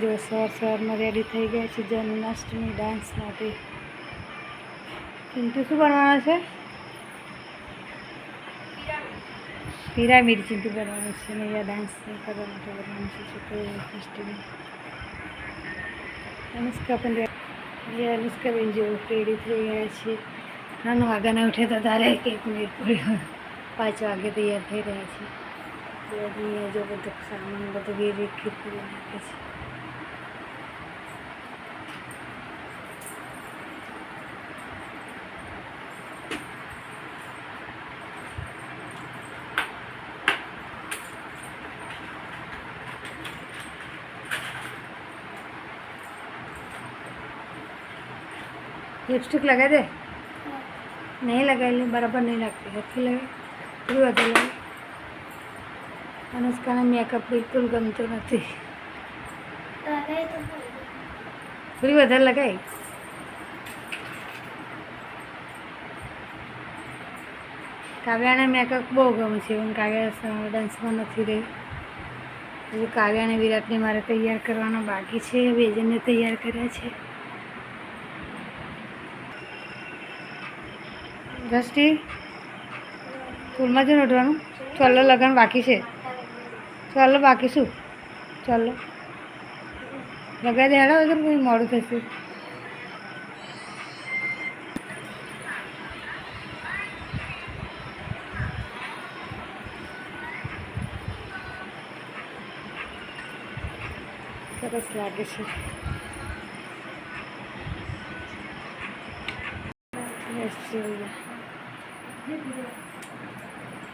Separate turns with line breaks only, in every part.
જો સવારમાં રેડી થઈ ગયા છે જન્માષ્ટમી ડાન્સ માટે. ચિંટુ શું બનવાનું છે? પિરામિડ ચિંટુ બનવાનું છે ને અહીંયા ડાન્સ કરવા માટે બનવાનું છે છોકરીઓ ફેસ્ટિવલ. અનુષ્કા પણ અનુષ્કાબેન જો રેડી થઈ ગયા છે. 3 વાગ્યાના ઉઠ્યા હતા તારે 1 મિનિટ પૂરી 5 વાગે તૈયાર થઈ રહ્યા છે. અહીંયા જો બધો સામાન બધું વ્યવસ્થિત કરી નાખે છે. लिपस्टिक लगा दे. नहीं लगाई बराबर नहीं लगती अच्छी लगे पूरी વધુ લગે. અનુષ્કાને મેકઅપ બિલકુલ ગમતો નથી. પૂરી વધારે લગાવી. કાવ્યાને મેકઅપ બહુ ગમે છે પણ કાવ્યા ડાન્સમાં નથી રહી. હજુ કાવ્યાને વિરાટને મારે તૈયાર કરવાનો બાકી છે. બે જણને તૈયાર કર્યા છે. દ્રષ્ટિ સ્કૂલમાં જ ઉઠવાનું. ચાલો લગન બાકી છે. ચાલો બાકી શું? ચાલો લગાવી દે હેડો વગર કોઈ મોડું થશે. સરસ લાગે છે.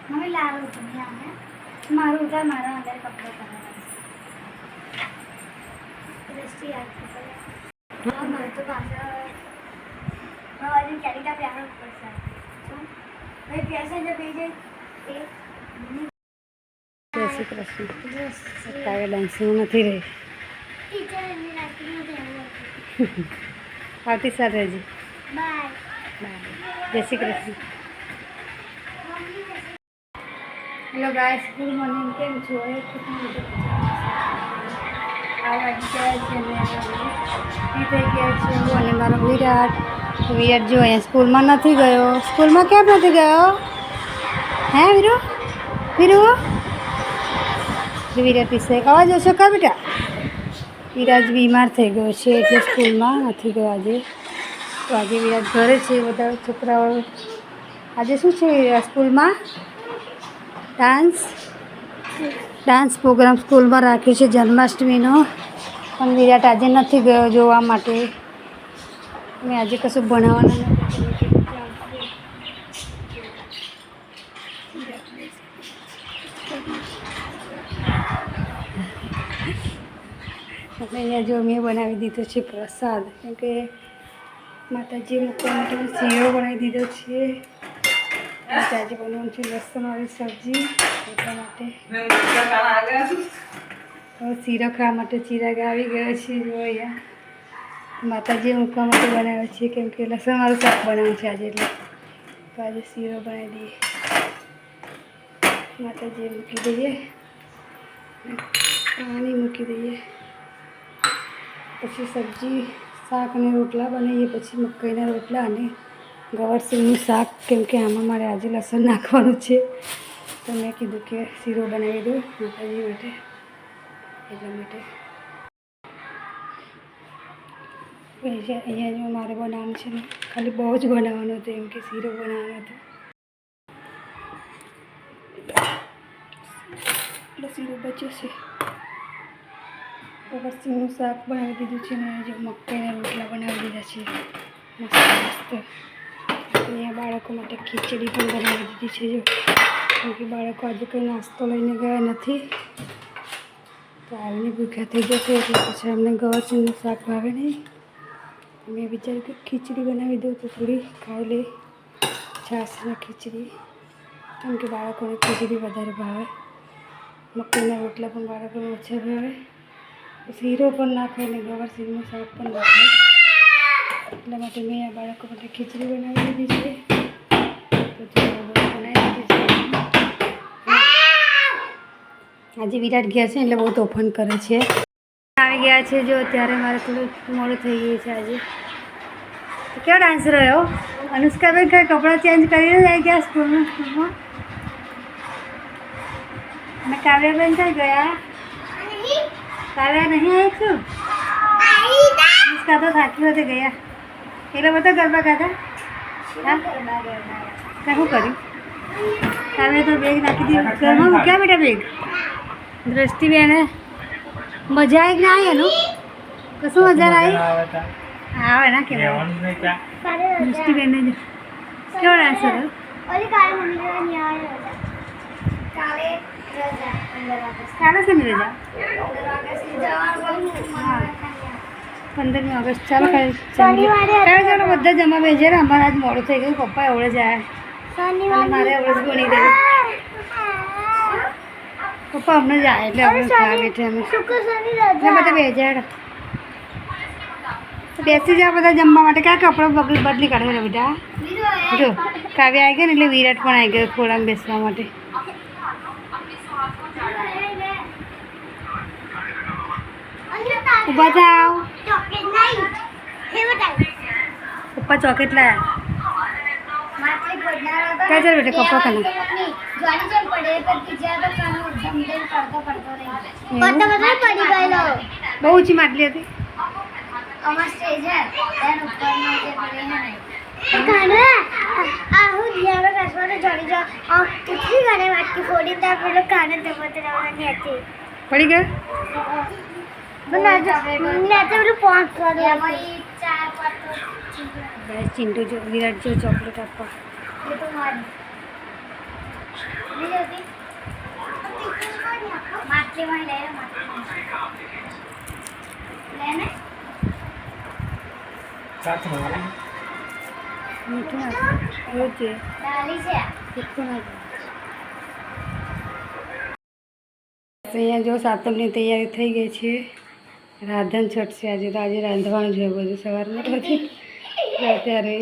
મમ્મી લારું તમે આને મારું ઉધાર મારા અંદર કપડાં કરાવવા દ્રષ્ટિ યાદ કરો. મારે તો પાછળ હવાજી ચાલીટા પ્યારો પડશે. ભાઈ પ્યાસે જો બે જાય
જય શ્રી કૃષ્ણ. કાવ્યા ડાન્સિંગ નથી રહી. આવતી સાલ રહેજી.
Bye
bye. જય Shri Krishna. Hello guys, good morning. કેમ છો? આ વાગી ગયા છે ને એ થઈ ગયા છે હું અને મારો વિરાટ. વિરાટ જો અહીંયા સ્કૂલમાં નથી ગયો. સ્કૂલમાં કેમ નથી ગયો? હે વીરુ? વીરુ વિરાટ વિશે અવાજ ઓછો કર બેટા. વિરાટ બીમાર થઈ ગયો છે એટલે સ્કૂલમાં નથી ગયો આજે. તો આજે વિરાટ ઘરે છે. બધા છોકરાઓ આજે શું છે સ્કૂલમાં? ડાન્સ પ્રોગ્રામ સ્કૂલમાં રાખ્યો છે જન્માષ્ટમીનો. પણ વિરાટ આજે નથી ગયો જોવા માટે. મેં આજે કશું ભણાવવાનું નથી. અહીંયા જો મેં બનાવી દીધો છે પ્રસાદ. કેમકે માતાજી મૂકવા માટે શીરો બનાવી દીધો છે. આજે બનાવવાનું છે લસણવાળી સબ્જી. એટલા માટે હવે શીરો ખાવા માટે ચિરાગ આવી ગયો છે. જો અહીંયા માતાજી મૂકવા માટે બનાવે છે કેમ કે લસણવાળું શાક બનાવવાનું છે આજે. એટલે તો આજે શીરો બનાવી દઈએ. માતાજી મૂકી દઈએ. પાણી મૂકી દઈએ. પછી સબ્જી શાક અને રોટલા બનાવીએ. પછી મકાઈના રોટલા અને ગવારસીનું શાક. કેમ કે આમાં મારે આજે લસણ નાખવાનું છે તો મેં કીધું કે શીરો બનાવી દઉં માતાજી માટે. એટલા માટે અહીંયા જો મારે બનાવવાનું છે ને ખાલી બહુ જ બનાવવાનું હતું. એમ કે શીરો બનાવવાનો હતો એટલે શીરો બચ્યો છે. ગવારસીનું શાક બનાવી દીધું છે ને જો મકાઈના રોટલા બનાવી દીધા છે મસ્ત મસ્ત. અહીંયા બાળકો માટે ખીચડી પણ બનાવી દીધી છે. જો કેમ કે બાળકો આજે કંઈ નાસ્તો લઈને ગયા નથી તો આવીને ભૂખ્યા થઈ જશે એટલે પછી અમને ગવારસીનું શાક ભાવે નહીં. મેં વિચાર્યું કે ખીચડી બનાવી દઉં તો થોડી ખાઈ લે. છાશના ખીચડી. કેમ કે બાળકોને ખીચડી વધારે ભાવે. મકાઈના રોટલા પણ બાળકોને ઓછા ભાવે. શીરો પણ ના ખાય ને ગવારસીનું શાક પણ ના ખાય. એટલા માટે મેં આ બાળકો માટે ખીચડી બનાવી દીધી છે. તો બનાવી દીધી છે. આજે વિરાટ ગયા છે એટલે બહુ તોફાન કરે છે. આવી ગયા છે જો અત્યારે મારે થોડું મોડું થઈ ગયું છે આજે. તો કેવો ડાન્સ રહ્યો? અનુષ્કાબેન કઈ કપડાં ચેન્જ કરીને જ આવી ગયા સ્કૂલમાં. અને કાવ્યાબેન કઈ ગયા? કાવ્યા નહીં આવી છું. અનુષ્કા તો થાકી હતી ગયા. એટલે બધા ગરબા ગાતા. હા શું કર્યું? કાવ્યા તો બેગ નાખી દીધું ઘરમાં મૂક્યા બેટા બેગ. દ્રષ્ટિબેને મજા આવી કે ના આવી એનું? કશું મજા આવી? આવે ના કે દ્રષ્ટિબેનને જો કેવો ડાન્સ કર્યો?
ઓલી કાલે મમ્મી જોડે નહીં આવે રજા. કાલે રજા 15 ઓગસ્ટ.
ચાલે છે ને રજા? 15મી ઓગસ્ટ. ચાલો
શનિવારે
ચાલો બધા જમા બેસે ને. અમારે આજ મોડું થઈ ગયું. પપ્પા એવડે જ આવ્યા.
શનિવારે
મારે એવડે જ ગણી દે. પપ્પા અમને જ આવે એટલે અમને ખાવા બેઠે અમે.
શુક્ર શનિ
એટલે
રજા.
બધા બેજાડ બેસી જાઓ બધા જમવા માટે. ક્યાં કપડાં બદલી કાઢવા બેટા? જો કાવ્ય આવી ગયો ને એટલે વિરાટ પણ આવી ગયો ખોળામાં બેસવા માટે. ઊભા થાવ.
ચોકલેટ નહીં. એ બતાવ.
પપ્પા ચોકેટ લાયા.
માત્ર પડનારો હતો.
ક્યાં ચાલ બેટા કપડાં કાઢો.
જોવાની જેમ પડે પર બીજા તો કાનો જમદેલ પડતો રહી. પડતો બધા પડી ગયેલો.
બહુ ઊંચી માટલી હતી.
અમાર સ્ટેજ હે એન ઉપરનો જે પડે હે ને કાના આ હું દિયારો કસવાનો જોડી જો આ ઉઠી ગને વાટકી ફોડી તા પેલો કાને દબત રહેવાની હતી.
પડી ગયો?
બના જો ને તો પેલું પાંચ કરે એમાં 4 5
ચિંટુ જો વિરાટ જો ચોકલેટ આપવા.
એ તો મારી લીધી હતી માટલી માં લઈ લેને
મીઠું નાખ. એવું છે
ડાલી છે
તીખું નાખ. અહીંયા જો સાતમની તૈયારી થઈ ગઈ છે. રાંધણ છઠ છે આજે. તો આજે રાંધવાનું છે બધું સવારમાં પછી અત્યારે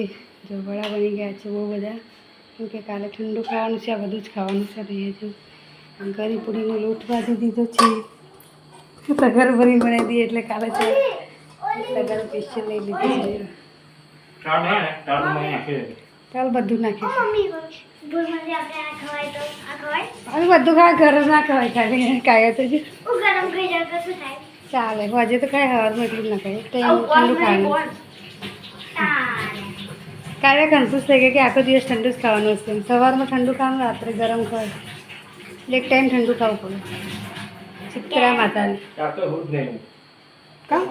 જો વડા બની ગયા છે બહુ બધા. કેમ કે કાલે ઠંડુ ખાવાનું છે. આ બધું જ ખાવાનું છે. અહીંયા જો ગરી પૂરીનો લોટ બાંધી દીધો છે. તગર ભરી બનાવી દઈએ એટલે કાલે છે તગર સ્પેશિયલ લઈ લીધી છે. ચાલ બધું નાખીશું.
મમ્મી ભૂલમાંથી આપણે આ ખવાય તો આ ખવાય
હવે બધું ખાય ઘર ના ખવાય ખાલી કાયા તો છે.
હું ગરમ થઈ જાય તો શું થાય
ચાલે હજે તો કાંઈ હવારમાં એટલું ના ખાય ઠંડુ ખાવાનું. કાલે કન્ફ્યુઝ થઈ ગયા કે આખો દિવસ ઠંડુ જ ખાવાનું હશે. સવારમાં ઠંડુ ખાવાનું, રાત્રે ગરમ ખાય. એટલે એક ટાઈમ ઠંડુ ખાવું પડે. ચિત્રા માતાને કા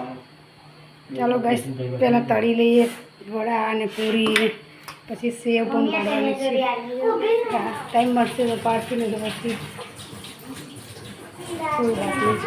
ચાલો ગાઈસ પહેલાં તળી લઈએ વડા અને પૂરી, પછી સેવ પણ પાડવાની છે. ટાઈમ મળશે તો પાડશે ને તો પછી કોઈ વાત નહીં.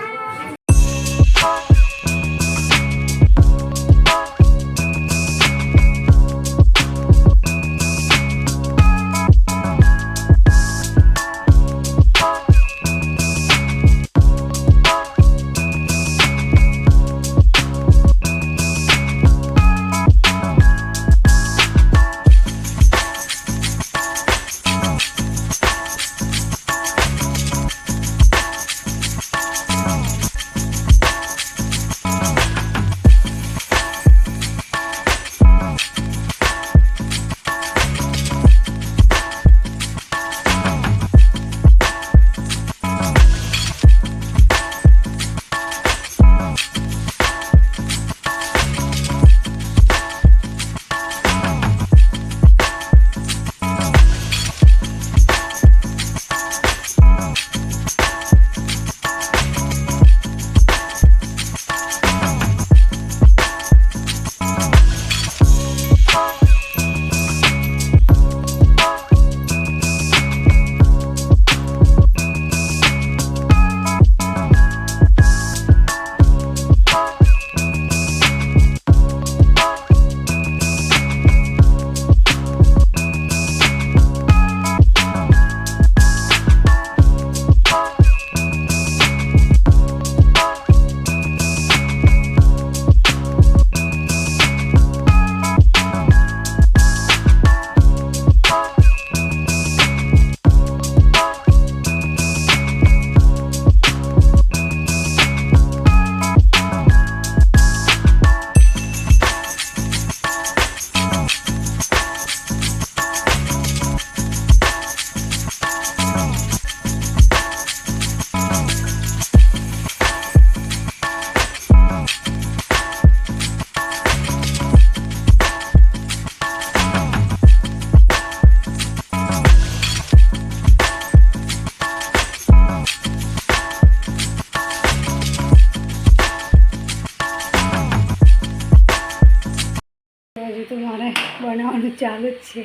બનાવવાનું ચાલુ જ છે.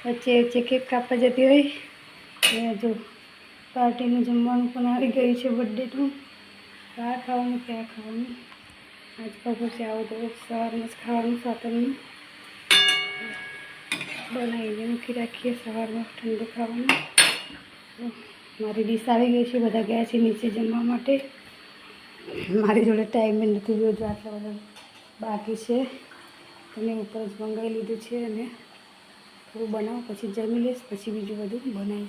વચ્ચે વચ્ચે કેક કાપવા જતી રહી. અને જો પાર્ટીનું જમવાનું પણ આવી ગયું છે બર્થડેનું. આ ખાવાનું ક્યાં ખાવાનું આજ ખબર છે. આવું તો સવારમાં જ ખાવાનું સાતમનું બનાવીને મૂકી રાખીએ. સવારમાં ઠંડુ ખાવાનું. મારી ડીશ આવી ગઈ છે. બધા ગયા છે નીચે જમવા માટે. મારી જોડે ટાઈમ નથી ગયો. જો આટલા બધા બાકી છે અને ઉપર જ મંગાવી લીધું છે અને થોડું બનાવું પછી જમી લઈશ. પછી બીજું બધું બનાવીશ.